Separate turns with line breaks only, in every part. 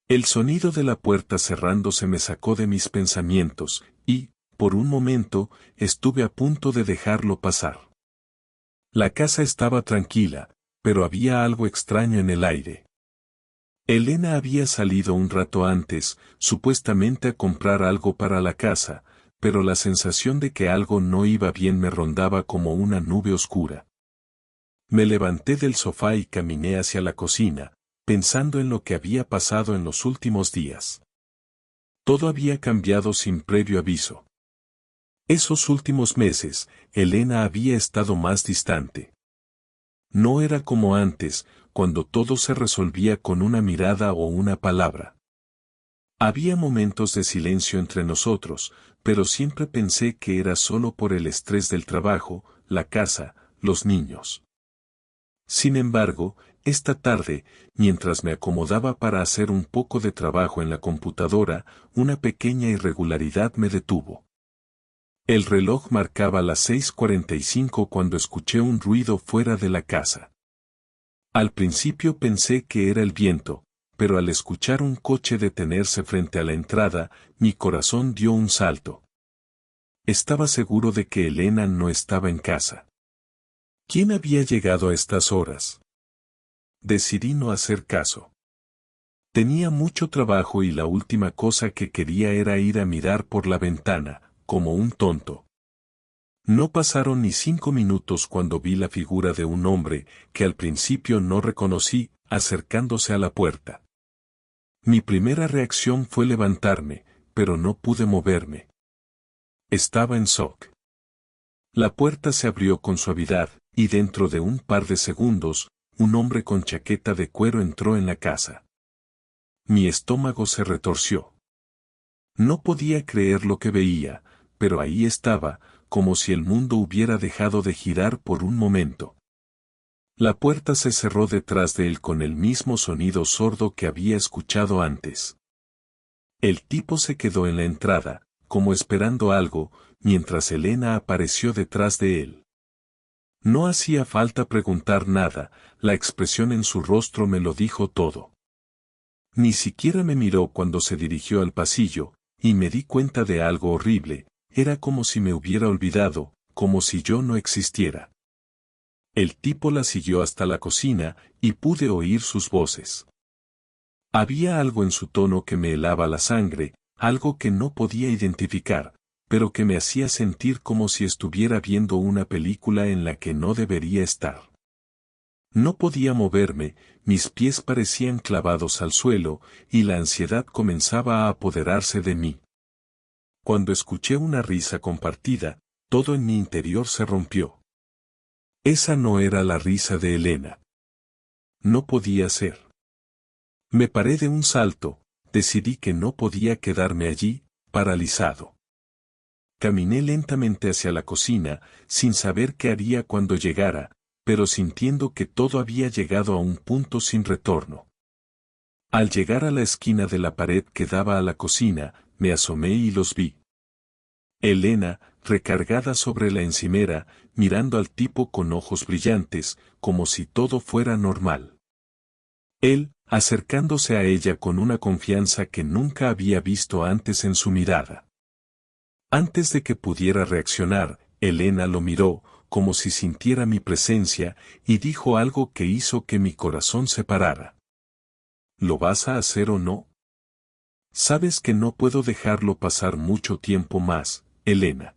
El sonido de la puerta cerrándose me sacó de mis pensamientos, y, por un momento, estuve a punto de dejarlo pasar. La casa estaba tranquila, pero había algo extraño en el aire. Elena había salido un rato antes, supuestamente a comprar algo para la casa, pero la sensación de que algo no iba bien me rondaba como una nube oscura. Me levanté del sofá y caminé hacia la cocina, pensando en lo que había pasado en los últimos días. Todo había cambiado sin previo aviso. Esos últimos meses, Elena había estado más distante. No era como antes, cuando todo se resolvía con una mirada o una palabra. Había momentos de silencio entre nosotros, pero siempre pensé que era solo por el estrés del trabajo, la casa, los niños. Sin embargo, esta tarde, mientras me acomodaba para hacer un poco de trabajo en la computadora, una pequeña irregularidad me detuvo. El reloj marcaba las 6:45 cuando escuché un ruido fuera de la casa. Al principio pensé que era el viento, pero al escuchar un coche detenerse frente a la entrada, mi corazón dio un salto. Estaba seguro de que Elena no estaba en casa. ¿Quién había llegado a estas horas? Decidí no hacer caso. Tenía mucho trabajo y la última cosa que quería era ir a mirar por la ventana, como un tonto. No pasaron ni 5 minutos cuando vi la figura de un hombre, que al principio no reconocí, acercándose a la puerta. Mi primera reacción fue levantarme, pero no pude moverme. Estaba en shock. La puerta se abrió con suavidad, y dentro de un par de segundos, un hombre con chaqueta de cuero entró en la casa. Mi estómago se retorció. No podía creer lo que veía, pero ahí estaba, como si el mundo hubiera dejado de girar por un momento. La puerta se cerró detrás de él con el mismo sonido sordo que había escuchado antes. El tipo se quedó en la entrada, como esperando algo, mientras Elena apareció detrás de él. No hacía falta preguntar nada, la expresión en su rostro me lo dijo todo. Ni siquiera me miró cuando se dirigió al pasillo, y me di cuenta de algo horrible, era como si me hubiera olvidado, como si yo no existiera. El tipo la siguió hasta la cocina, y pude oír sus voces. Había algo en su tono que me helaba la sangre, algo que no podía identificar, pero que me hacía sentir como si estuviera viendo una película en la que no debería estar. No podía moverme, mis pies parecían clavados al suelo, y la ansiedad comenzaba a apoderarse de mí. Cuando escuché una risa compartida, todo en mi interior se rompió. Esa no era la risa de Elena. No podía ser. Me paré de un salto, decidí que no podía quedarme allí, paralizado. Caminé lentamente hacia la cocina, sin saber qué haría cuando llegara, pero sintiendo que todo había llegado a un punto sin retorno. Al llegar a la esquina de la pared que daba a la cocina, me asomé y los vi. Elena, recargada sobre la encimera, mirando al tipo con ojos brillantes, como si todo fuera normal. Él, acercándose a ella con una confianza que nunca había visto antes en su mirada. Antes de que pudiera reaccionar, Elena lo miró, como si sintiera mi presencia, y dijo algo que hizo que mi corazón se parara. ¿Lo vas a hacer o no? Sabes que no puedo dejarlo pasar mucho tiempo más, Elena.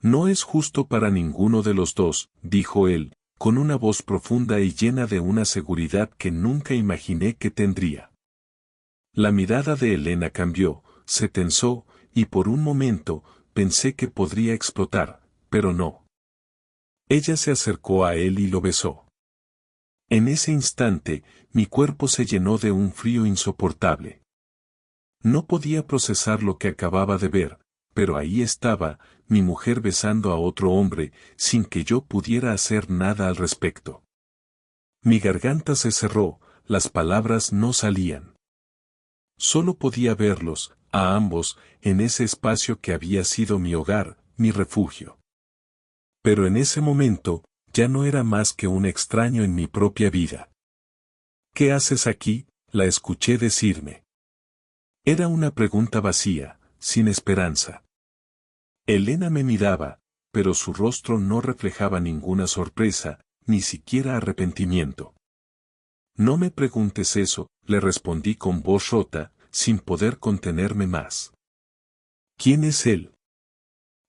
No es justo para ninguno de los dos, dijo él, con una voz profunda y llena de una seguridad que nunca imaginé que tendría. La mirada de Elena cambió, se tensó, y por un momento, pensé que podría explotar, pero no. Ella se acercó a él y lo besó. En ese instante, mi cuerpo se llenó de un frío insoportable. No podía procesar lo que acababa de ver, pero ahí estaba, mi mujer besando a otro hombre, sin que yo pudiera hacer nada al respecto. Mi garganta se cerró, las palabras no salían. Solo podía verlos, a ambos, en ese espacio que había sido mi hogar, mi refugio. Pero en ese momento, ya no era más que un extraño en mi propia vida. ¿Qué haces aquí?, la escuché decirme. Era una pregunta vacía, sin esperanza. Elena me miraba, pero su rostro no reflejaba ninguna sorpresa, ni siquiera arrepentimiento. No me preguntes eso, le respondí con voz rota, sin poder contenerme más. ¿Quién es él?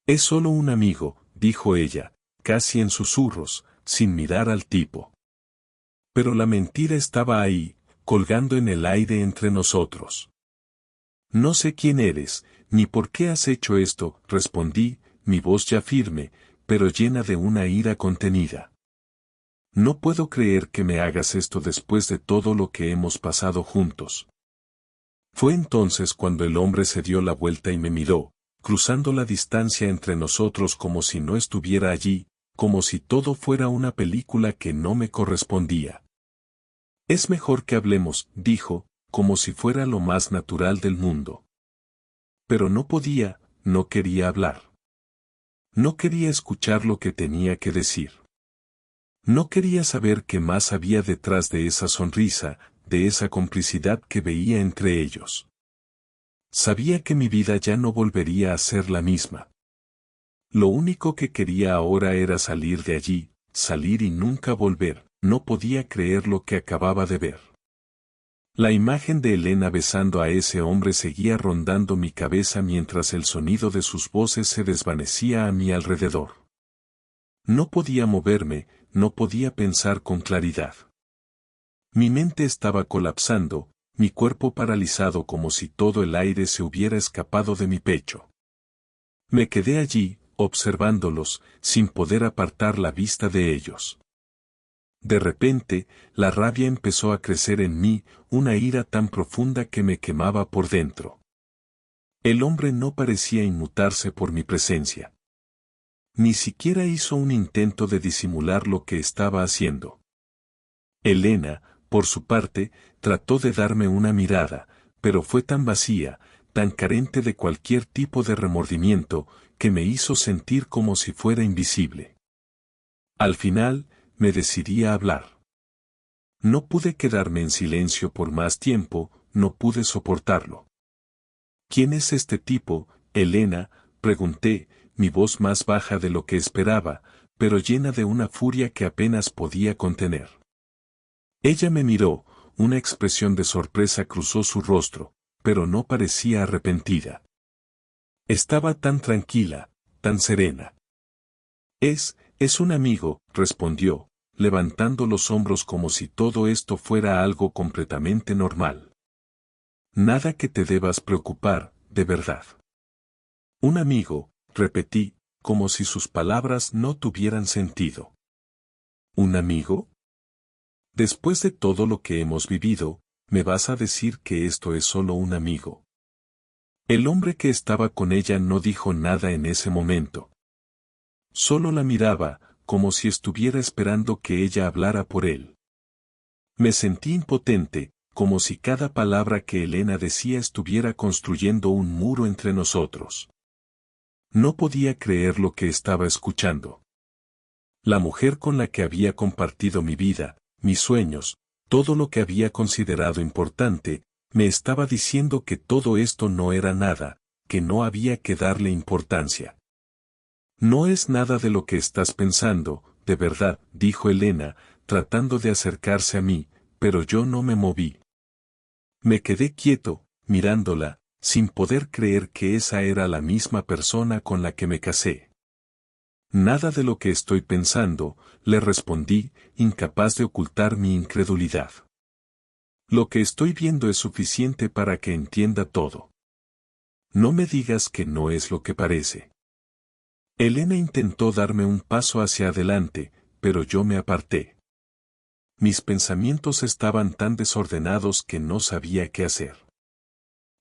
Es solo un amigo, dijo ella, casi en susurros, sin mirar al tipo. Pero la mentira estaba ahí, colgando en el aire entre nosotros. No sé quién eres, ni por qué has hecho esto, respondí, mi voz ya firme, pero llena de una ira contenida. No puedo creer que me hagas esto después de todo lo que hemos pasado juntos. Fue entonces cuando el hombre se dio la vuelta y me miró, cruzando la distancia entre nosotros como si no estuviera allí, como si todo fuera una película que no me correspondía. Es mejor que hablemos, dijo, como si fuera lo más natural del mundo. Pero no podía, no quería hablar. No quería escuchar lo que tenía que decir. No quería saber qué más había detrás de esa sonrisa, de esa complicidad que veía entre ellos. Sabía que mi vida ya no volvería a ser la misma. Lo único que quería ahora era salir de allí, salir y nunca volver. No podía creer lo que acababa de ver. La imagen de Elena besando a ese hombre seguía rondando mi cabeza mientras el sonido de sus voces se desvanecía a mi alrededor. No podía moverme, no podía pensar con claridad. Mi mente estaba colapsando, mi cuerpo paralizado como si todo el aire se hubiera escapado de mi pecho. Me quedé allí, observándolos, sin poder apartar la vista de ellos. De repente, la rabia empezó a crecer en mí, una ira tan profunda que me quemaba por dentro. El hombre no parecía inmutarse por mi presencia. Ni siquiera hizo un intento de disimular lo que estaba haciendo. Elena, por su parte, trató de darme una mirada, pero fue tan vacía, tan carente de cualquier tipo de remordimiento, que me hizo sentir como si fuera invisible. Al final, me decidí a hablar. No pude quedarme en silencio por más tiempo, no pude soportarlo. ¿Quién es este tipo, Elena?, pregunté, mi voz más baja de lo que esperaba, pero llena de una furia que apenas podía contener. Ella me miró, una expresión de sorpresa cruzó su rostro, pero no parecía arrepentida. Estaba tan tranquila, tan serena. Es un amigo, respondió, levantando los hombros como si todo esto fuera algo completamente normal. Nada que te debas preocupar, de verdad. Un amigo, repetí, como si sus palabras no tuvieran sentido. ¿Un amigo? Después de todo lo que hemos vivido, ¿me vas a decir que esto es solo un amigo? El hombre que estaba con ella no dijo nada en ese momento. Solo la miraba, como si estuviera esperando que ella hablara por él. Me sentí impotente, como si cada palabra que Elena decía estuviera construyendo un muro entre nosotros. No podía creer lo que estaba escuchando. La mujer con la que había compartido mi vida, mis sueños, todo lo que había considerado importante, me estaba diciendo que todo esto no era nada, que no había que darle importancia. No es nada de lo que estás pensando, de verdad, dijo Elena, tratando de acercarse a mí, pero yo no me moví. Me quedé quieto, mirándola, sin poder creer que esa era la misma persona con la que me casé. Nada de lo que estoy pensando, le respondí, incapaz de ocultar mi incredulidad. Lo que estoy viendo es suficiente para que entienda todo. No me digas que no es lo que parece. Elena intentó darme un paso hacia adelante, pero yo me aparté. Mis pensamientos estaban tan desordenados que no sabía qué hacer.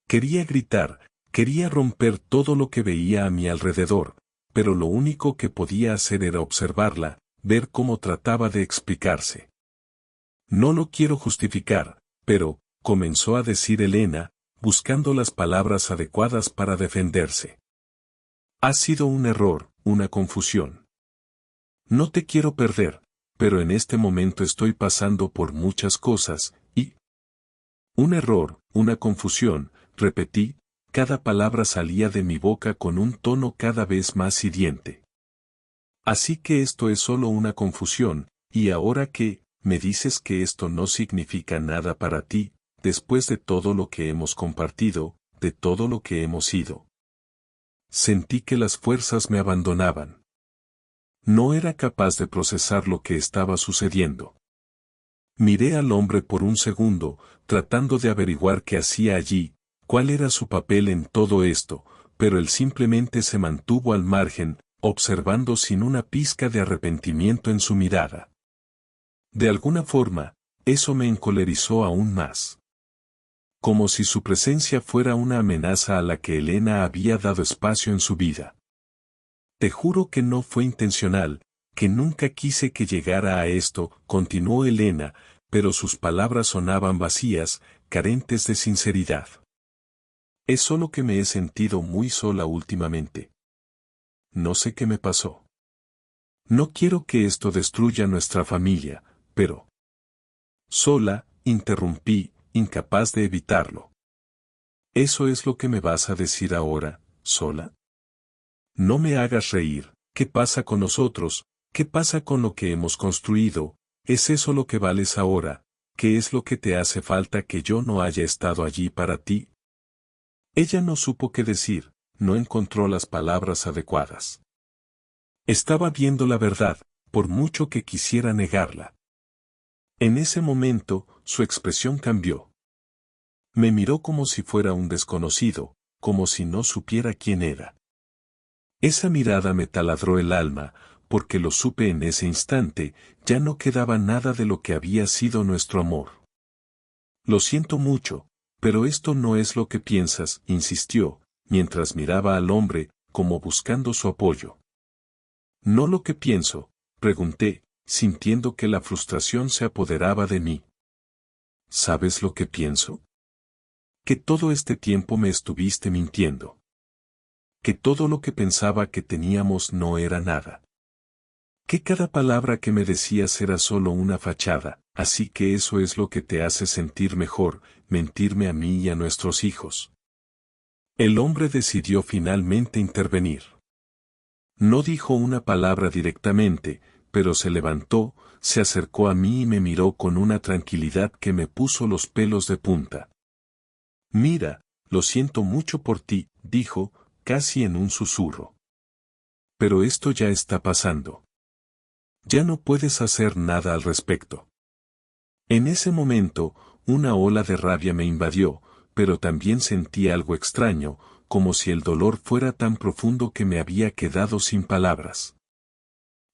Quería gritar, quería romper todo lo que veía a mi alrededor, pero lo único que podía hacer era observarla, ver cómo trataba de explicarse. No lo quiero justificar, pero, comenzó a decir Elena, buscando las palabras adecuadas para defenderse. Ha sido un error, una confusión. No te quiero perder, pero en este momento estoy pasando por muchas cosas, y Un error, una confusión, repetí, cada palabra salía de mi boca con un tono cada vez más hiriente. Así que esto es solo una confusión, y ahora que, me dices que esto no significa nada para ti, después de todo lo que hemos compartido, de todo lo que hemos sido. Sentí que las fuerzas me abandonaban. No era capaz de procesar lo que estaba sucediendo. Miré al hombre por un segundo, tratando de averiguar qué hacía allí, cuál era su papel en todo esto, pero él simplemente se mantuvo al margen, observando sin una pizca de arrepentimiento en su mirada. De alguna forma, eso me encolerizó aún más. Como si su presencia fuera una amenaza a la que Elena había dado espacio en su vida. Te juro que no fue intencional, que nunca quise que llegara a esto, continuó Elena, pero sus palabras sonaban vacías, carentes de sinceridad. Es solo que me he sentido muy sola últimamente. No sé qué me pasó. No quiero que esto destruya nuestra familia, pero... Sola, interrumpí, incapaz de evitarlo. ¿Eso es lo que me vas a decir ahora, sola? No me hagas reír. ¿Qué pasa con nosotros? ¿Qué pasa con lo que hemos construido? ¿Es eso lo que vales ahora? ¿Qué es lo que te hace falta que yo no haya estado allí para ti? Ella no supo qué decir, no encontró las palabras adecuadas. Estaba viendo la verdad, por mucho que quisiera negarla. En ese momento, su expresión cambió. Me miró como si fuera un desconocido, como si no supiera quién era. Esa mirada me taladró el alma, porque lo supe en ese instante, ya no quedaba nada de lo que había sido nuestro amor. Lo siento mucho, pero esto no es lo que piensas, insistió, mientras miraba al hombre, como buscando su apoyo. No lo que pienso, pregunté, sintiendo que la frustración se apoderaba de mí. ¿Sabes lo que pienso? Que todo este tiempo me estuviste mintiendo. Que todo lo que pensaba que teníamos no era nada. Que cada palabra que me decías era solo una fachada, así que eso es lo que te hace sentir mejor, mentirme a mí y a nuestros hijos. El hombre decidió finalmente intervenir. No dijo una palabra directamente, pero se levantó, se acercó a mí y me miró con una tranquilidad que me puso los pelos de punta. Mira, lo siento mucho por ti, dijo, casi en un susurro. Pero esto ya está pasando. Ya no puedes hacer nada al respecto. En ese momento, una ola de rabia me invadió, pero también sentí algo extraño, como si el dolor fuera tan profundo que me había quedado sin palabras.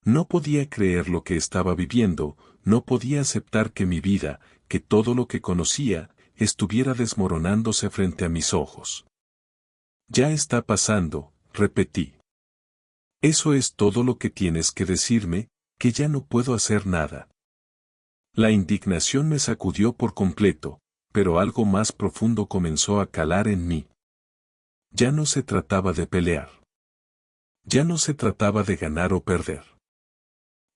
No podía creer lo que estaba viviendo, no podía aceptar que mi vida, que todo lo que conocía, estuviera desmoronándose frente a mis ojos. Ya está pasando, repetí. Eso es todo lo que tienes que decirme, que ya no puedo hacer nada. La indignación me sacudió por completo, pero algo más profundo comenzó a calar en mí. Ya no se trataba de pelear. Ya no se trataba de ganar o perder.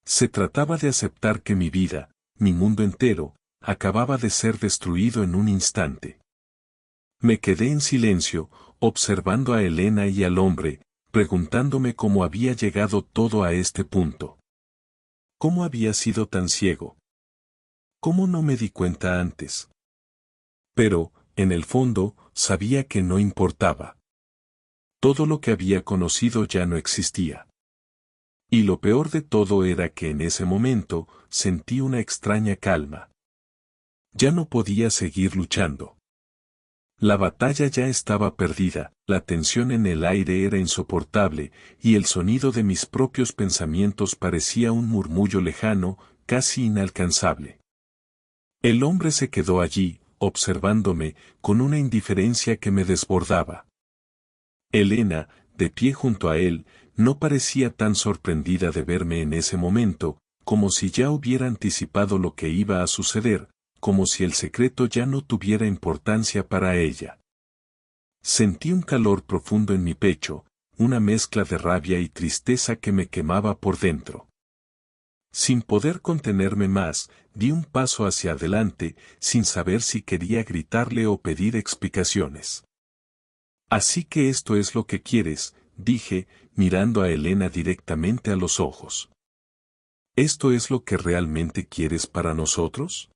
Se trataba de aceptar que mi vida, mi mundo entero, acababa de ser destruido en un instante. Me quedé en silencio, observando a Elena y al hombre, preguntándome cómo había llegado todo a este punto. ¿Cómo había sido tan ciego? ¿Cómo no me di cuenta antes? Pero, en el fondo, sabía que no importaba. Todo lo que había conocido ya no existía. Y lo peor de todo era que en ese momento, sentí una extraña calma. Ya no podía seguir luchando. La batalla ya estaba perdida, la tensión en el aire era insoportable, y el sonido de mis propios pensamientos parecía un murmullo lejano, casi inalcanzable. El hombre se quedó allí, observándome, con una indiferencia que me desbordaba. Elena, de pie junto a él, no parecía tan sorprendida de verme en ese momento, como si ya hubiera anticipado lo que iba a suceder, como si el secreto ya no tuviera importancia para ella. Sentí un calor profundo en mi pecho, una mezcla de rabia y tristeza que me quemaba por dentro. Sin poder contenerme más, di un paso hacia adelante, sin saber si quería gritarle o pedir explicaciones. Así que esto es lo que quieres, dije, mirando a Elena directamente a los ojos. ¿Esto es lo que realmente quieres para nosotros?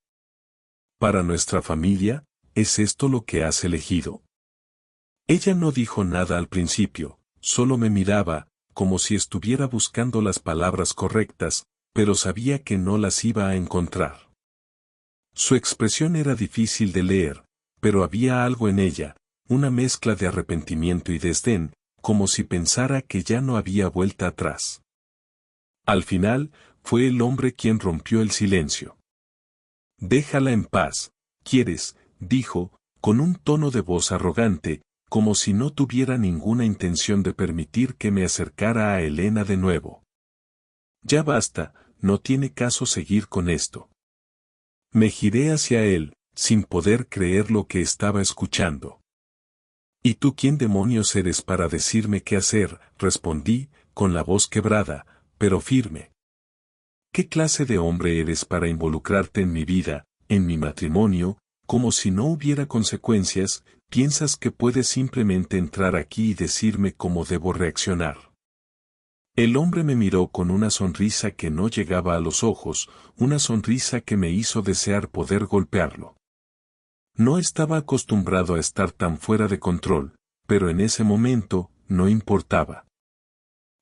¿Para nuestra familia? ¿Es esto lo que has elegido? Ella no dijo nada al principio, solo me miraba, como si estuviera buscando las palabras correctas, pero sabía que no las iba a encontrar. Su expresión era difícil de leer, pero había algo en ella, una mezcla de arrepentimiento y desdén, como si pensara que ya no había vuelta atrás. Al final, fue el hombre quien rompió el silencio. Déjala en paz, ¿quieres?, dijo, con un tono de voz arrogante, como si no tuviera ninguna intención de permitir que me acercara a Elena de nuevo. Ya basta, no tiene caso seguir con esto. Me giré hacia él, sin poder creer lo que estaba escuchando. ¿Y tú quién demonios eres para decirme qué hacer?, respondí, con la voz quebrada, pero firme. ¿Qué clase de hombre eres para involucrarte en mi vida, en mi matrimonio, como si no hubiera consecuencias? ¿Piensas que puedes simplemente entrar aquí y decirme cómo debo reaccionar? El hombre me miró con una sonrisa que no llegaba a los ojos, una sonrisa que me hizo desear poder golpearlo. No estaba acostumbrado a estar tan fuera de control, pero en ese momento, no importaba.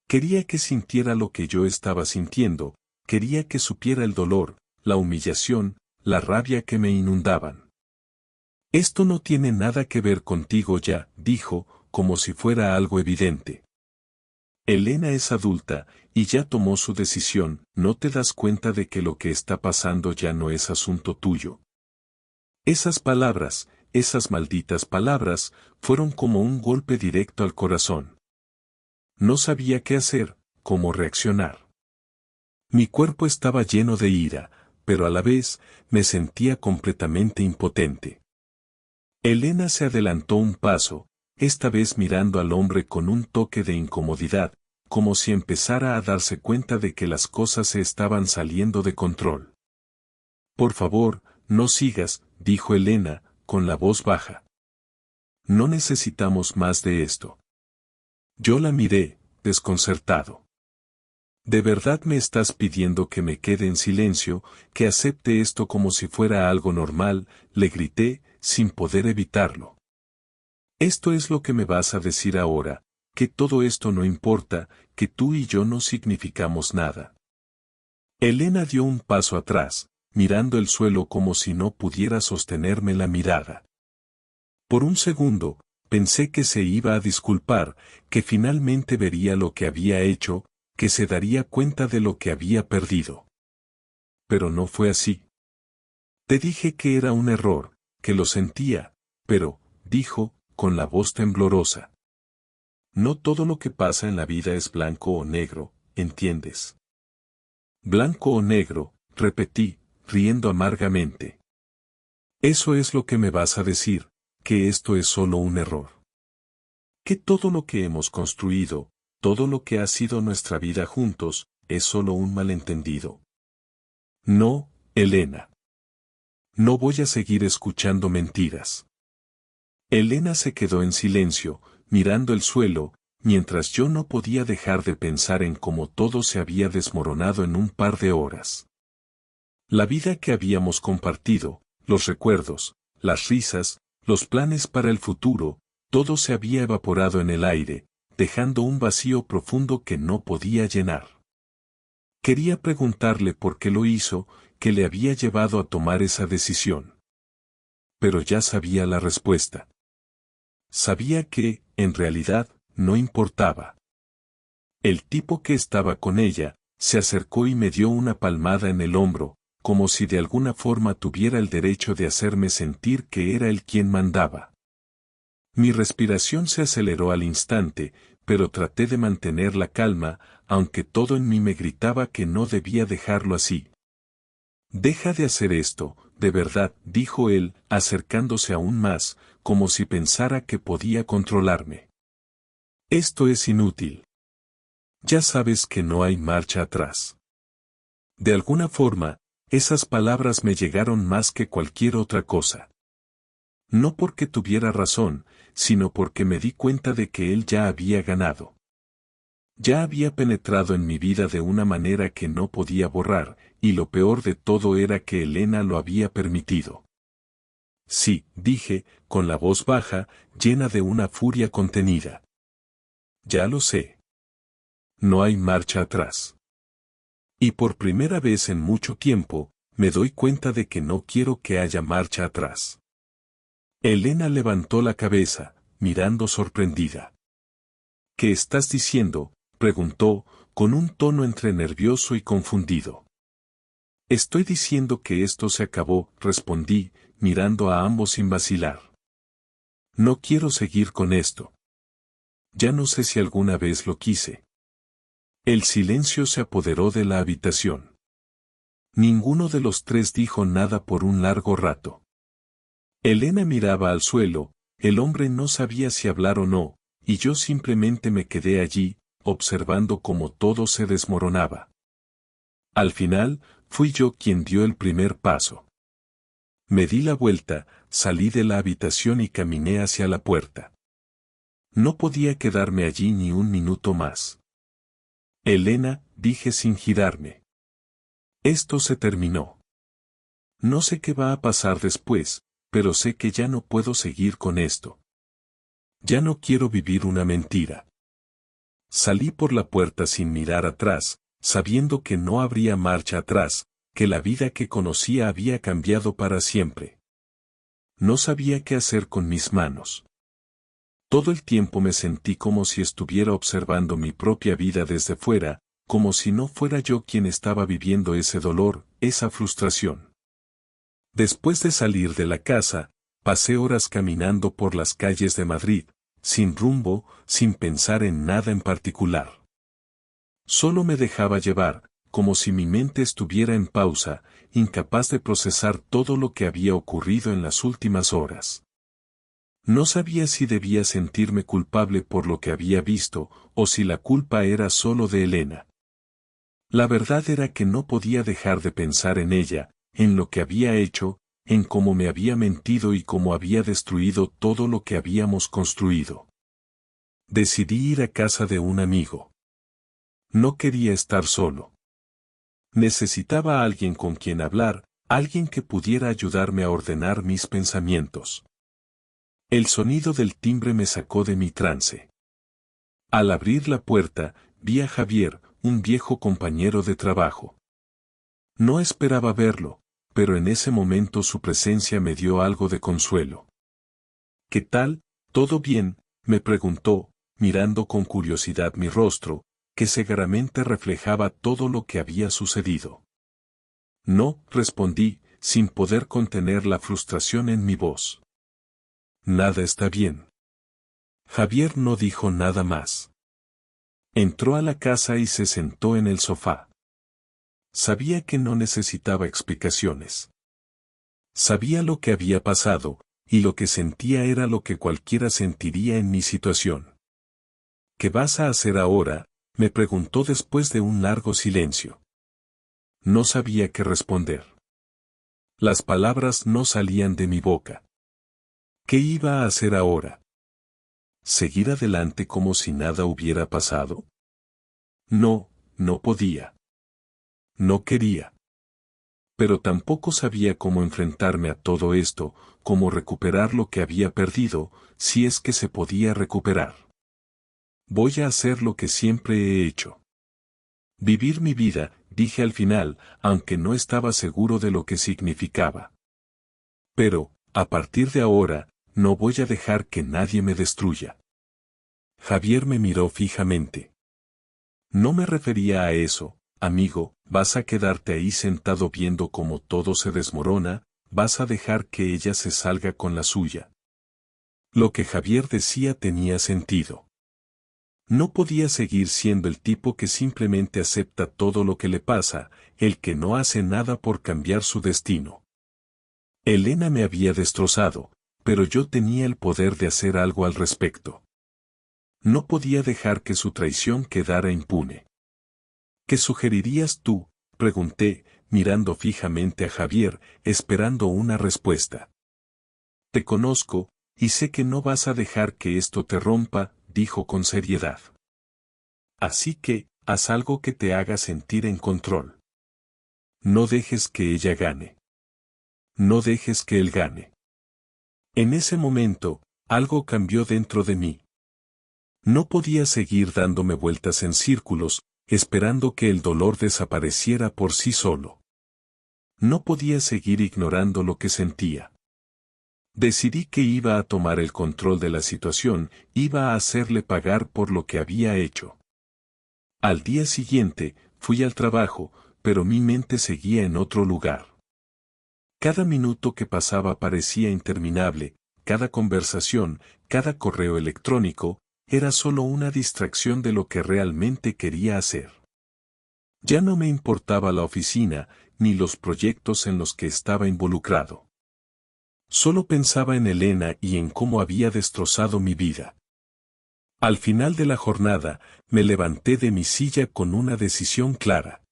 Quería que sintiera lo que yo estaba sintiendo, quería que supiera el dolor, la humillación, la rabia que me inundaban. Esto no tiene nada que ver contigo ya, dijo, como si fuera algo evidente. Elena es adulta, y ya tomó su decisión, ¿no te das cuenta de que lo que está pasando ya no es asunto tuyo? Esas palabras, esas malditas palabras, fueron como un golpe directo al corazón. No sabía qué hacer, cómo reaccionar. Mi cuerpo estaba lleno de ira, pero a la vez, me sentía completamente impotente. Elena se adelantó un paso, esta vez mirando al hombre con un toque de incomodidad, como si empezara a darse cuenta de que las cosas se estaban saliendo de control. Por favor, no sigas, dijo Elena, con la voz baja. No necesitamos más de esto. Yo la miré, desconcertado. ¿De verdad me estás pidiendo que me quede en silencio, que acepte esto como si fuera algo normal?, le grité, sin poder evitarlo. ¿Esto es lo que me vas a decir ahora, que todo esto no importa, que tú y yo no significamos nada? Elena dio un paso atrás, mirando el suelo como si no pudiera sostenerme la mirada. Por un segundo, pensé que se iba a disculpar, que finalmente vería lo que había hecho, que se daría cuenta de lo que había perdido. Pero no fue así. Te dije que era un error, que lo sentía, pero, dijo, con la voz temblorosa. No todo lo que pasa en la vida es blanco o negro, ¿entiendes? Blanco o negro, repetí, riendo amargamente. Eso es lo que me vas a decir, que esto es solo un error. Que todo lo que hemos construido, todo lo que ha sido nuestra vida juntos, es solo un malentendido. No, Elena. No voy a seguir escuchando mentiras. Elena se quedó en silencio, mirando el suelo, mientras yo no podía dejar de pensar en cómo todo se había desmoronado en un par de horas. La vida que habíamos compartido, los recuerdos, las risas, los planes para el futuro, todo se había evaporado en el aire, dejando un vacío profundo que no podía llenar. Quería preguntarle por qué lo hizo, qué le había llevado a tomar esa decisión. Pero ya sabía la respuesta. Sabía que, en realidad, no importaba. El tipo que estaba con ella, se acercó y me dio una palmada en el hombro, como si de alguna forma tuviera el derecho de hacerme sentir que era él quien mandaba. Mi respiración se aceleró al instante, pero traté de mantener la calma, aunque todo en mí me gritaba que no debía dejarlo así. Deja de hacer esto, de verdad, dijo él, acercándose aún más, como si pensara que podía controlarme. Esto es inútil. Ya sabes que no hay marcha atrás. De alguna forma, esas palabras me llegaron más que cualquier otra cosa. No porque tuviera razón, sino porque me di cuenta de que él ya había ganado. Ya había penetrado en mi vida de una manera que no podía borrar, y lo peor de todo era que Elena lo había permitido. Sí, dije, con la voz baja, llena de una furia contenida. Ya lo sé. No hay marcha atrás. Y por primera vez en mucho tiempo, me doy cuenta de que no quiero que haya marcha atrás. Elena levantó la cabeza, mirando sorprendida. ¿Qué estás diciendo?, preguntó, con un tono entre nervioso y confundido. Estoy diciendo que esto se acabó, respondí, mirando a ambos sin vacilar. No quiero seguir con esto. Ya no sé si alguna vez lo quise. El silencio se apoderó de la habitación. Ninguno de los tres dijo nada por un largo rato. Elena miraba al suelo, el hombre no sabía si hablar o no, y yo simplemente me quedé allí, observando cómo todo se desmoronaba. Al final, fui yo quien dio el primer paso. Me di la vuelta, salí de la habitación y caminé hacia la puerta. No podía quedarme allí ni un minuto más. Elena, dije sin girarme. Esto se terminó. No sé qué va a pasar después, pero sé que ya no puedo seguir con esto. Ya no quiero vivir una mentira. Salí por la puerta sin mirar atrás, sabiendo que no habría marcha atrás, que la vida que conocía había cambiado para siempre. No sabía qué hacer con mis manos. Todo el tiempo me sentí como si estuviera observando mi propia vida desde fuera, como si no fuera yo quien estaba viviendo ese dolor, esa frustración. Después de salir de la casa, pasé horas caminando por las calles de Madrid, sin rumbo, sin pensar en nada en particular. Solo me dejaba llevar, como si mi mente estuviera en pausa, incapaz de procesar todo lo que había ocurrido en las últimas horas. No sabía si debía sentirme culpable por lo que había visto, o si la culpa era solo de Elena. La verdad era que no podía dejar de pensar en ella, en lo que había hecho, en cómo me había mentido y cómo había destruido todo lo que habíamos construido. Decidí ir a casa de un amigo. No quería estar solo. Necesitaba a alguien con quien hablar, alguien que pudiera ayudarme a ordenar mis pensamientos. El sonido del timbre me sacó de mi trance. Al abrir la puerta, vi a Javier, un viejo compañero de trabajo. No esperaba verlo, pero en ese momento su presencia me dio algo de consuelo. ¿Qué tal? ¿Todo bien?, me preguntó, mirando con curiosidad mi rostro, que cegaramente reflejaba todo lo que había sucedido. No, respondí, sin poder contener la frustración en mi voz. Nada está bien. Javier no dijo nada más. Entró a la casa y se sentó en el sofá. Sabía que no necesitaba explicaciones. Sabía lo que había pasado, y lo que sentía era lo que cualquiera sentiría en mi situación. ¿Qué vas a hacer ahora?, me preguntó después de un largo silencio. No sabía qué responder. Las palabras no salían de mi boca. ¿Qué iba a hacer ahora? ¿Seguir adelante como si nada hubiera pasado? No, no podía. No quería. Pero tampoco sabía cómo enfrentarme a todo esto, cómo recuperar lo que había perdido, si es que se podía recuperar. Voy a hacer lo que siempre he hecho. Vivir mi vida, dije al final, aunque no estaba seguro de lo que significaba. Pero, a partir de ahora, no voy a dejar que nadie me destruya. Javier me miró fijamente. No me refería a eso, amigo, vas a quedarte ahí sentado viendo cómo todo se desmorona, vas a dejar que ella se salga con la suya. Lo que Javier decía tenía sentido. No podía seguir siendo el tipo que simplemente acepta todo lo que le pasa, el que no hace nada por cambiar su destino. Elena me había destrozado, pero yo tenía el poder de hacer algo al respecto. No podía dejar que su traición quedara impune. ¿Qué sugerirías tú?, Pregunté, mirando fijamente a Javier, esperando una respuesta. Te conozco, y sé que no vas a dejar que esto te rompa, dijo con seriedad. Así que, haz algo que te haga sentir en control. No dejes que ella gane. No dejes que él gane. En ese momento, algo cambió dentro de mí. No podía seguir dándome vueltas en círculos, esperando que el dolor desapareciera por sí solo. No podía seguir ignorando lo que sentía. Decidí que iba a tomar el control de la situación, iba a hacerle pagar por lo que había hecho. Al día siguiente, fui al trabajo, pero mi mente seguía en otro lugar. Cada minuto que pasaba parecía interminable, cada conversación, cada correo electrónico, era solo una distracción de lo que realmente quería hacer. Ya no me importaba la oficina, ni los proyectos en los que estaba involucrado. Solo pensaba en Elena y en cómo había destrozado mi vida. Al final de la jornada, me levanté de mi silla con una decisión clara.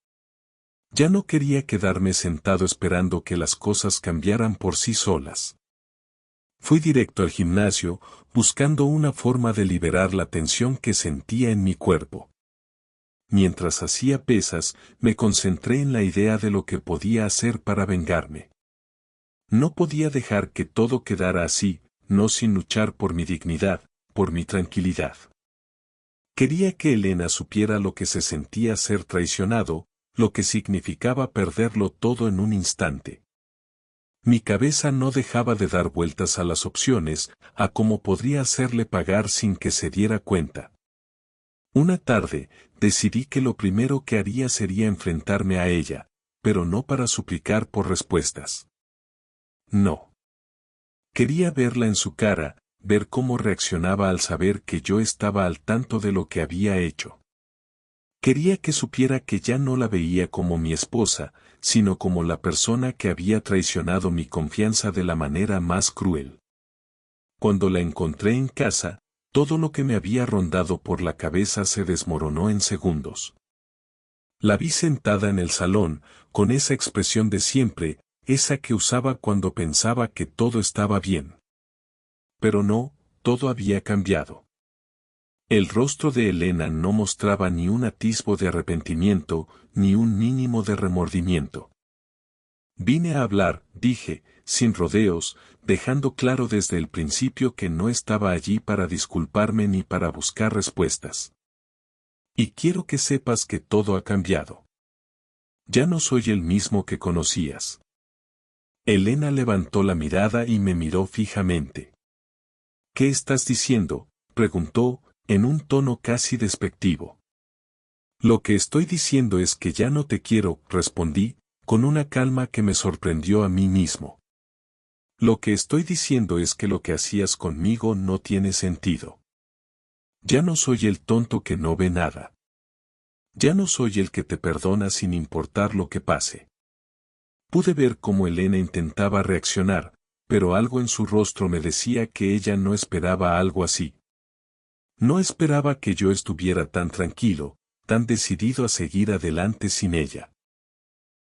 Ya no quería quedarme sentado esperando que las cosas cambiaran por sí solas. Fui directo al gimnasio, buscando una forma de liberar la tensión que sentía en mi cuerpo. Mientras hacía pesas, me concentré en la idea de lo que podía hacer para vengarme. No podía dejar que todo quedara así, no sin luchar por mi dignidad, por mi tranquilidad. Quería que Elena supiera lo que se sentía ser traicionado, lo que significaba perderlo todo en un instante. Mi cabeza no dejaba de dar vueltas a las opciones, a cómo podría hacerle pagar sin que se diera cuenta. Una tarde, decidí que lo primero que haría sería enfrentarme a ella, pero no para suplicar por respuestas. No. Quería verla en su cara, ver cómo reaccionaba al saber que yo estaba al tanto de lo que había hecho. Quería que supiera que ya no la veía como mi esposa, sino como la persona que había traicionado mi confianza de la manera más cruel. Cuando la encontré en casa, todo lo que me había rondado por la cabeza se desmoronó en segundos. La vi sentada en el salón, con esa expresión de siempre, esa que usaba cuando pensaba que todo estaba bien. Pero no, todo había cambiado. El rostro de Elena no mostraba ni un atisbo de arrepentimiento, ni un mínimo de remordimiento. Vine a hablar, dije, sin rodeos, dejando claro desde el principio que no estaba allí para disculparme ni para buscar respuestas. Y quiero que sepas que todo ha cambiado. Ya no soy el mismo que conocías. Elena levantó la mirada y me miró fijamente. ¿Qué estás diciendo?, preguntó, en un tono casi despectivo. Lo que estoy diciendo es que ya no te quiero, respondí, con una calma que me sorprendió a mí mismo. Lo que estoy diciendo es que lo que hacías conmigo no tiene sentido. Ya no soy el tonto que no ve nada. Ya no soy el que te perdona sin importar lo que pase. Pude ver cómo Elena intentaba reaccionar, pero algo en su rostro me decía que ella no esperaba algo así. No esperaba que yo estuviera tan tranquilo, tan decidido a seguir adelante sin ella.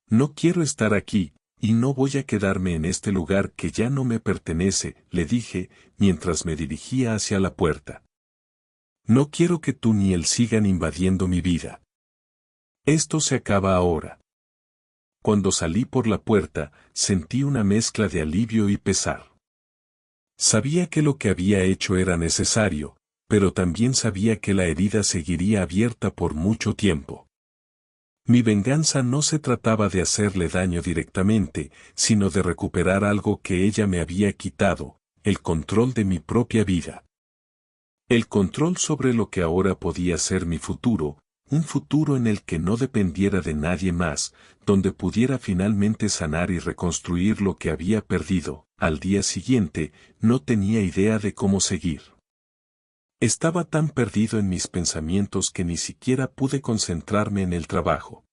No quiero estar aquí, y no voy a quedarme en este lugar que ya no me pertenece, le dije, mientras me dirigía hacia la puerta. No quiero que tú ni él sigan invadiendo mi vida. Esto se acaba ahora. Cuando salí por la puerta, sentí una mezcla de alivio y pesar. Sabía que lo que había hecho era necesario, pero también sabía que la herida seguiría abierta por mucho tiempo. Mi venganza no se trataba de hacerle daño directamente, sino de recuperar algo que ella me había quitado, el control de mi propia vida. El control sobre lo que ahora podía ser mi futuro, un futuro en el que no dependiera de nadie más, donde pudiera finalmente sanar y reconstruir lo que había perdido. Al día siguiente, no tenía idea de cómo seguir. Estaba tan perdido en mis pensamientos que ni siquiera pude concentrarme en el trabajo.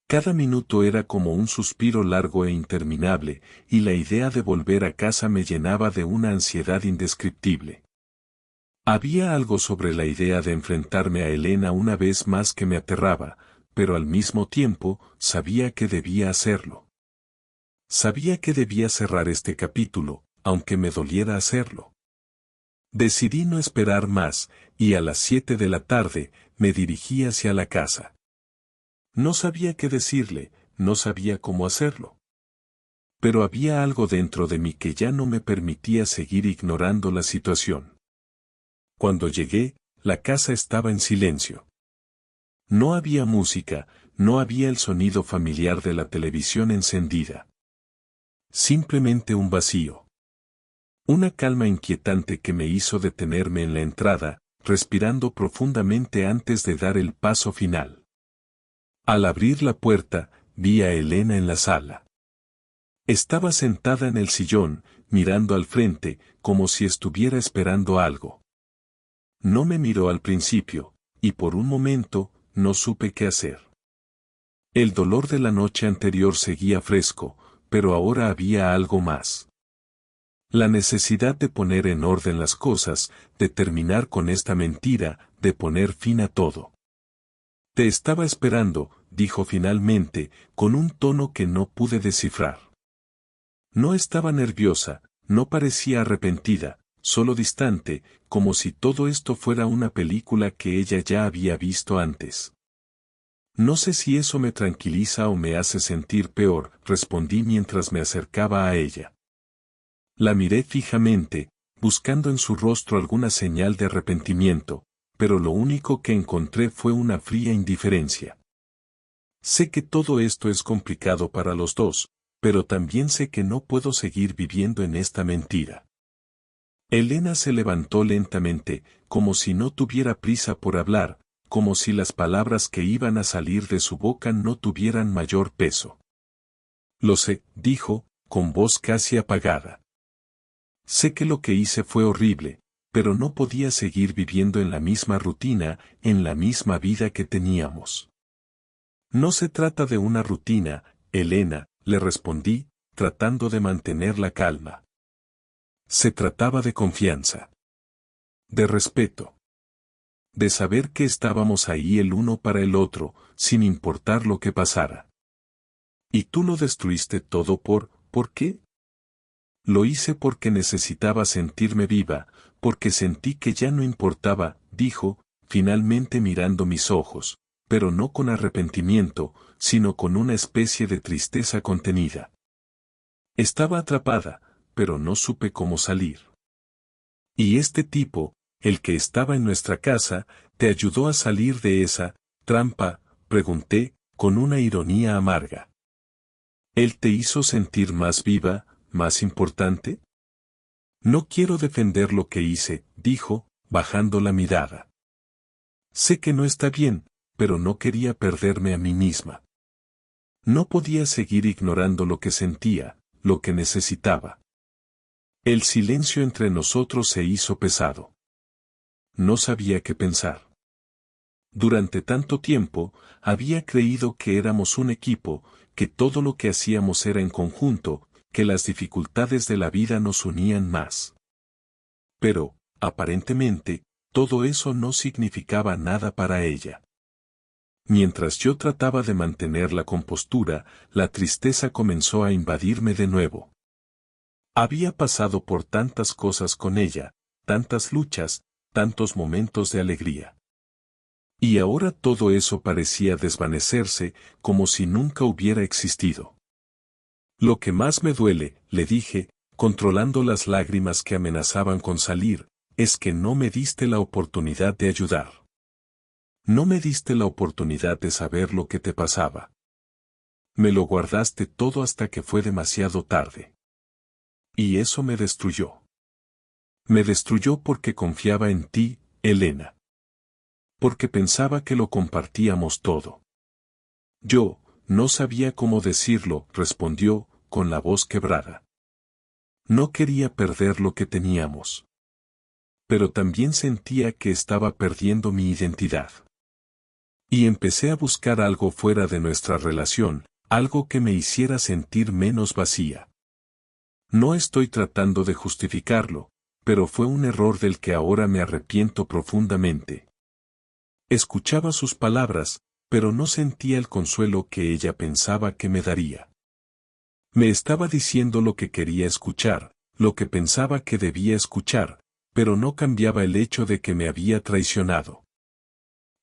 Cada minuto era como un suspiro largo e interminable, y la idea de volver a casa me llenaba de una ansiedad indescriptible. Había algo sobre la idea de enfrentarme a Elena una vez más que me aterraba, pero al mismo tiempo sabía que debía hacerlo. Sabía que debía cerrar este capítulo, aunque me doliera hacerlo. Decidí no esperar más, y a las 7 de la tarde me dirigí hacia la casa. No sabía qué decirle, no sabía cómo hacerlo. Pero había algo dentro de mí que ya no me permitía seguir ignorando la situación. Cuando llegué, la casa estaba en silencio. No había música, no había el sonido familiar de la televisión encendida. Simplemente un vacío. Una calma inquietante que me hizo detenerme en la entrada, respirando profundamente antes de dar el paso final. Al abrir la puerta, vi a Elena en la sala. Estaba sentada en el sillón, mirando al frente, como si estuviera esperando algo. No me miró al principio, y por un momento, no supe qué hacer. El dolor de la noche anterior seguía fresco, pero ahora había algo más. La necesidad de poner en orden las cosas, de terminar con esta mentira, de poner fin a todo. Te estaba esperando, dijo finalmente, con un tono que no pude descifrar. No estaba nerviosa, no parecía arrepentida, solo distante, como si todo esto fuera una película que ella ya había visto antes. No sé si eso me tranquiliza o me hace sentir peor, respondí mientras me acercaba a ella. La miré fijamente, buscando en su rostro alguna señal de arrepentimiento, pero lo único que encontré fue una fría indiferencia. Sé que todo esto es complicado para los dos, pero también sé que no puedo seguir viviendo en esta mentira. Elena se levantó lentamente, como si no tuviera prisa por hablar, como si las palabras que iban a salir de su boca no tuvieran mayor peso. Lo sé, dijo, con voz casi apagada. Sé que lo que hice fue horrible, pero no podía seguir viviendo en la misma rutina, en la misma vida que teníamos. No se trata de una rutina, Elena, le respondí, tratando de mantener la calma. Se trataba de confianza. De respeto. De saber que estábamos ahí el uno para el otro, sin importar lo que pasara. Y tú lo destruiste todo ¿por qué? Lo hice porque necesitaba sentirme viva, porque sentí que ya no importaba, dijo, finalmente mirando mis ojos, pero no con arrepentimiento, sino con una especie de tristeza contenida. Estaba atrapada, pero no supe cómo salir. Y este tipo, el que estaba en nuestra casa, ¿te ayudó a salir de esa trampa?, pregunté, con una ironía amarga. ¿Él te hizo sentir más viva, más importante? No quiero defender lo que hice, dijo, bajando la mirada. Sé que no está bien, pero no quería perderme a mí misma. No podía seguir ignorando lo que sentía, lo que necesitaba. El silencio entre nosotros se hizo pesado. No sabía qué pensar. Durante tanto tiempo, había creído que éramos un equipo, que todo lo que hacíamos era en conjunto, que las dificultades de la vida nos unían más. Pero, aparentemente, todo eso no significaba nada para ella. Mientras yo trataba de mantener la compostura, la tristeza comenzó a invadirme de nuevo. Había pasado por tantas cosas con ella, tantas luchas, tantos momentos de alegría. Y ahora todo eso parecía desvanecerse, como si nunca hubiera existido. Lo que más me duele, le dije, controlando las lágrimas que amenazaban con salir, es que no me diste la oportunidad de ayudar. No me diste la oportunidad de saber lo que te pasaba. Me lo guardaste todo hasta que fue demasiado tarde. Y eso me destruyó. Me destruyó porque confiaba en ti, Elena. Porque pensaba que lo compartíamos todo. Yo, no sabía cómo decirlo, respondió, con la voz quebrada. No quería perder lo que teníamos. Pero también sentía que estaba perdiendo mi identidad. Y empecé a buscar algo fuera de nuestra relación, algo que me hiciera sentir menos vacía. No estoy tratando de justificarlo, pero fue un error del que ahora me arrepiento profundamente. Escuchaba sus palabras, pero no sentía el consuelo que ella pensaba que me daría. Me estaba diciendo lo que quería escuchar, lo que pensaba que debía escuchar, pero no cambiaba el hecho de que me había traicionado.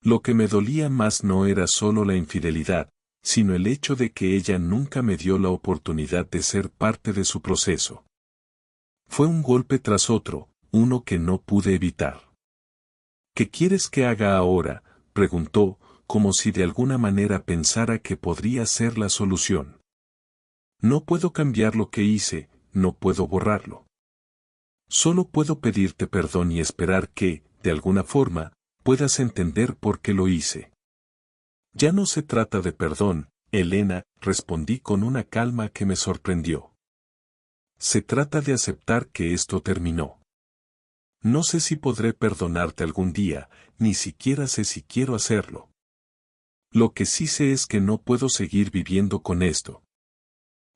Lo que me dolía más no era solo la infidelidad, sino el hecho de que ella nunca me dio la oportunidad de ser parte de su proceso. Fue un golpe tras otro, uno que no pude evitar. ¿Qué quieres que haga ahora?, preguntó, como si de alguna manera pensara que podría ser la solución. No puedo cambiar lo que hice, no puedo borrarlo. Solo puedo pedirte perdón y esperar que, de alguna forma, puedas entender por qué lo hice. Ya no se trata de perdón, Elena, respondí con una calma que me sorprendió. Se trata de aceptar que esto terminó. No sé si podré perdonarte algún día, ni siquiera sé si quiero hacerlo. Lo que sí sé es que no puedo seguir viviendo con esto.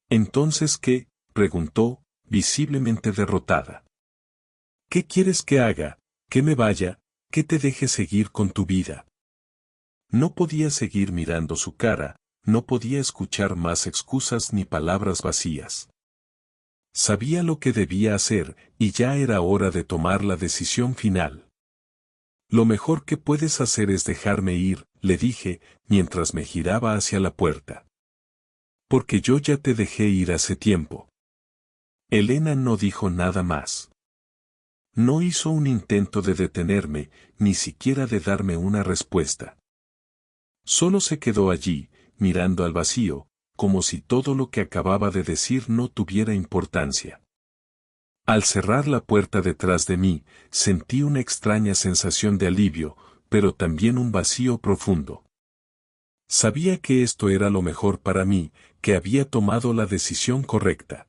¿Entonces qué?, preguntó, visiblemente derrotada. ¿Qué quieres que haga? ¿Que me vaya? ¿Que te deje seguir con tu vida? No podía seguir mirando su cara, no podía escuchar más excusas ni palabras vacías. Sabía lo que debía hacer, y ya era hora de tomar la decisión final. Lo mejor que puedes hacer es dejarme ir, le dije, mientras me giraba hacia la puerta. Porque yo ya te dejé ir hace tiempo. Elena no dijo nada más. No hizo un intento de detenerme, ni siquiera de darme una respuesta. Solo se quedó allí, mirando al vacío, como si todo lo que acababa de decir no tuviera importancia. Al cerrar la puerta detrás de mí, sentí una extraña sensación de alivio, pero también un vacío profundo. Sabía que esto era lo mejor para mí, que había tomado la decisión correcta.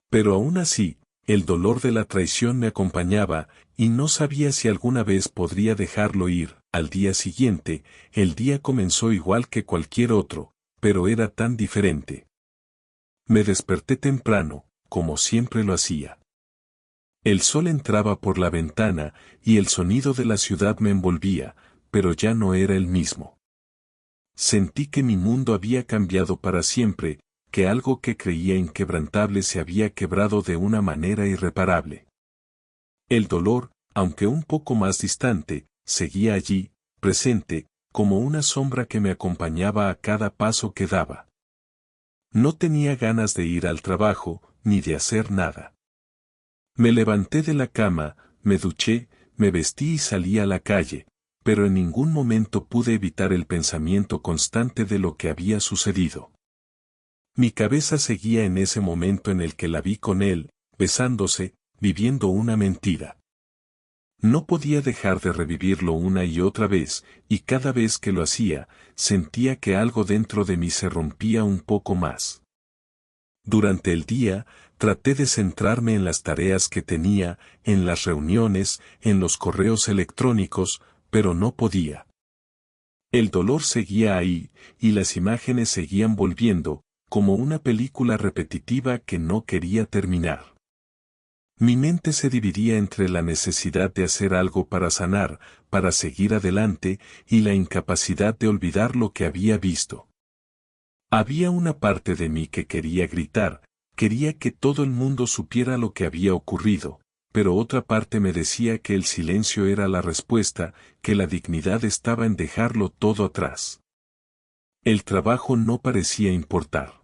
Pero aún así, el dolor de la traición me acompañaba, y no sabía si alguna vez podría dejarlo ir. Al día siguiente, el día comenzó igual que cualquier otro, pero era tan diferente. Me desperté temprano, como siempre lo hacía. El sol entraba por la ventana, y el sonido de la ciudad me envolvía, pero ya no era el mismo. Sentí que mi mundo había cambiado para siempre, que algo que creía inquebrantable se había quebrado de una manera irreparable. El dolor, aunque un poco más distante, seguía allí, presente, como una sombra que me acompañaba a cada paso que daba. No tenía ganas de ir al trabajo, ni de hacer nada. Me levanté de la cama, me duché, me vestí y salí a la calle, pero en ningún momento pude evitar el pensamiento constante de lo que había sucedido. Mi cabeza seguía en ese momento en el que la vi con él, besándose, viviendo una mentira. No podía dejar de revivirlo una y otra vez, y cada vez que lo hacía, sentía que algo dentro de mí se rompía un poco más. Durante el día, traté de centrarme en las tareas que tenía, en las reuniones, en los correos electrónicos, pero no podía. El dolor seguía ahí, y las imágenes seguían volviendo, como una película repetitiva que no quería terminar. Mi mente se dividía entre la necesidad de hacer algo para sanar, para seguir adelante, y la incapacidad de olvidar lo que había visto. Había una parte de mí que quería gritar, quería que todo el mundo supiera lo que había ocurrido, pero otra parte me decía que el silencio era la respuesta, que la dignidad estaba en dejarlo todo atrás. El trabajo no parecía importar.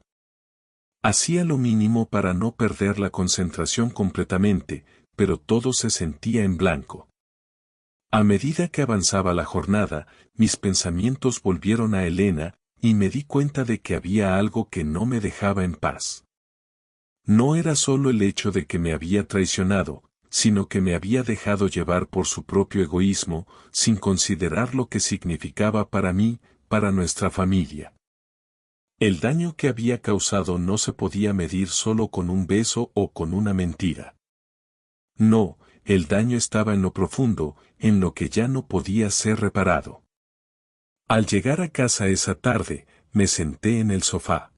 Hacía lo mínimo para no perder la concentración completamente, pero todo se sentía en blanco. A medida que avanzaba la jornada, mis pensamientos volvieron a Elena, y me di cuenta de que había algo que no me dejaba en paz. No era solo el hecho de que me había traicionado, sino que me había dejado llevar por su propio egoísmo, sin considerar lo que significaba para mí, para nuestra familia. El daño que había causado no se podía medir solo con un beso o con una mentira. No, el daño estaba en lo profundo, en lo que ya no podía ser reparado. Al llegar a casa esa tarde, me senté en el sofá.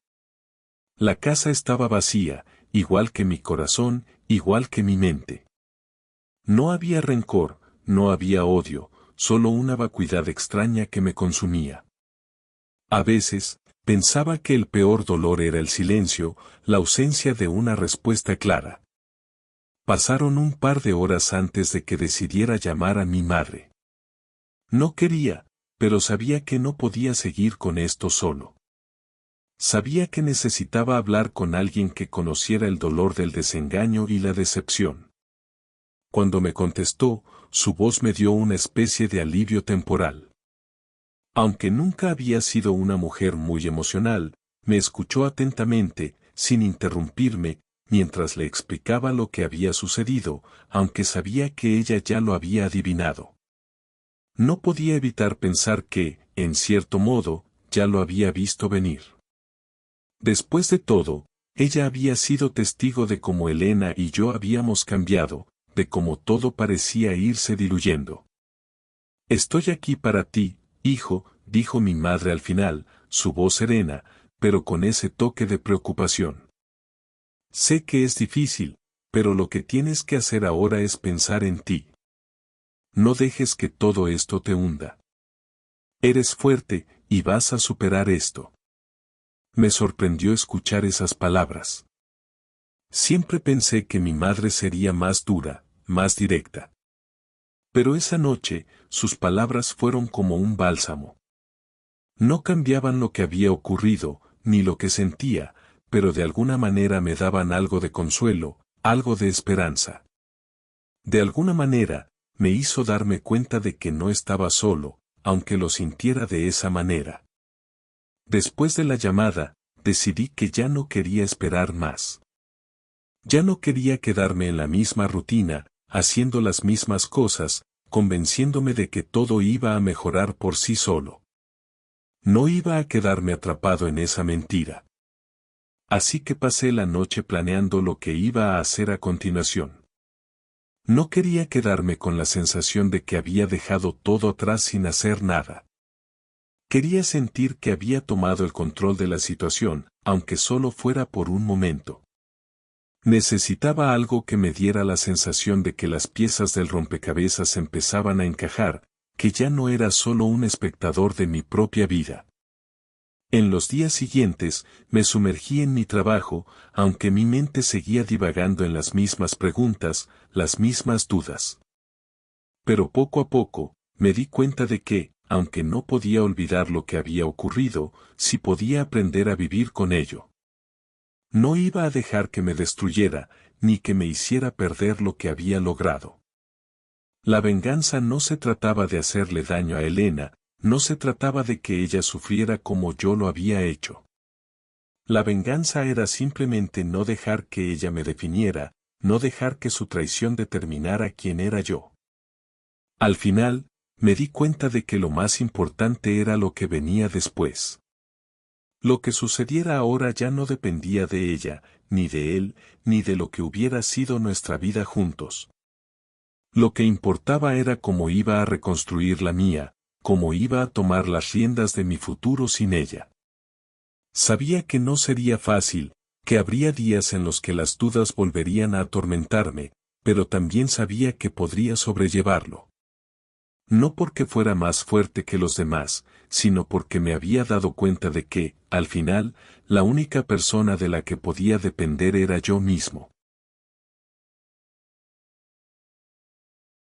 La casa estaba vacía, igual que mi corazón, igual que mi mente. No había rencor, no había odio, solo una vacuidad extraña que me consumía. A veces, pensaba que el peor dolor era el silencio, la ausencia de una respuesta clara. Pasaron un par de horas antes de que decidiera llamar a mi madre. No quería, pero sabía que no podía seguir con esto solo. Sabía que necesitaba hablar con alguien que conociera el dolor del desengaño y la decepción. Cuando me contestó, su voz me dio una especie de alivio temporal. Aunque nunca había sido una mujer muy emocional, me escuchó atentamente, sin interrumpirme, mientras le explicaba lo que había sucedido, aunque sabía que ella ya lo había adivinado. No podía evitar pensar que, en cierto modo, ya lo había visto venir. Después de todo, ella había sido testigo de cómo Elena y yo habíamos cambiado, de cómo todo parecía irse diluyendo. «Estoy aquí para ti, hijo», dijo mi madre al final, su voz serena, pero con ese toque de preocupación. «Sé que es difícil, pero lo que tienes que hacer ahora es pensar en ti. No dejes que todo esto te hunda. Eres fuerte, y vas a superar esto». Me sorprendió escuchar esas palabras. Siempre pensé que mi madre sería más dura, más directa. Pero esa noche, sus palabras fueron como un bálsamo. No cambiaban lo que había ocurrido, ni lo que sentía, pero de alguna manera me daban algo de consuelo, algo de esperanza. De alguna manera, me hizo darme cuenta de que no estaba solo, aunque lo sintiera de esa manera. Después de la llamada, decidí que ya no quería esperar más. Ya no quería quedarme en la misma rutina, haciendo las mismas cosas, convenciéndome de que todo iba a mejorar por sí solo. No iba a quedarme atrapado en esa mentira. Así que pasé la noche planeando lo que iba a hacer a continuación. No quería quedarme con la sensación de que había dejado todo atrás sin hacer nada. Quería sentir que había tomado el control de la situación, aunque solo fuera por un momento. Necesitaba algo que me diera la sensación de que las piezas del rompecabezas empezaban a encajar, que ya no era solo un espectador de mi propia vida. En los días siguientes, me sumergí en mi trabajo, aunque mi mente seguía divagando en las mismas preguntas, las mismas dudas. Pero poco a poco, me di cuenta de que, aunque no podía olvidar lo que había ocurrido, sí podía aprender a vivir con ello. No iba a dejar que me destruyera, ni que me hiciera perder lo que había logrado. La venganza no se trataba de hacerle daño a Elena, no se trataba de que ella sufriera como yo lo había hecho. La venganza era simplemente no dejar que ella me definiera, no dejar que su traición determinara quién era yo. Al final, me di cuenta de que lo más importante era lo que venía después. Lo que sucediera ahora ya no dependía de ella, ni de él, ni de lo que hubiera sido nuestra vida juntos. Lo que importaba era cómo iba a reconstruir la mía, cómo iba a tomar las riendas de mi futuro sin ella. Sabía que no sería fácil, que habría días en los que las dudas volverían a atormentarme, pero también sabía que podría sobrellevarlo. No porque fuera más fuerte que los demás, sino porque me había dado cuenta de que, al final, la única persona de la que podía depender era yo mismo.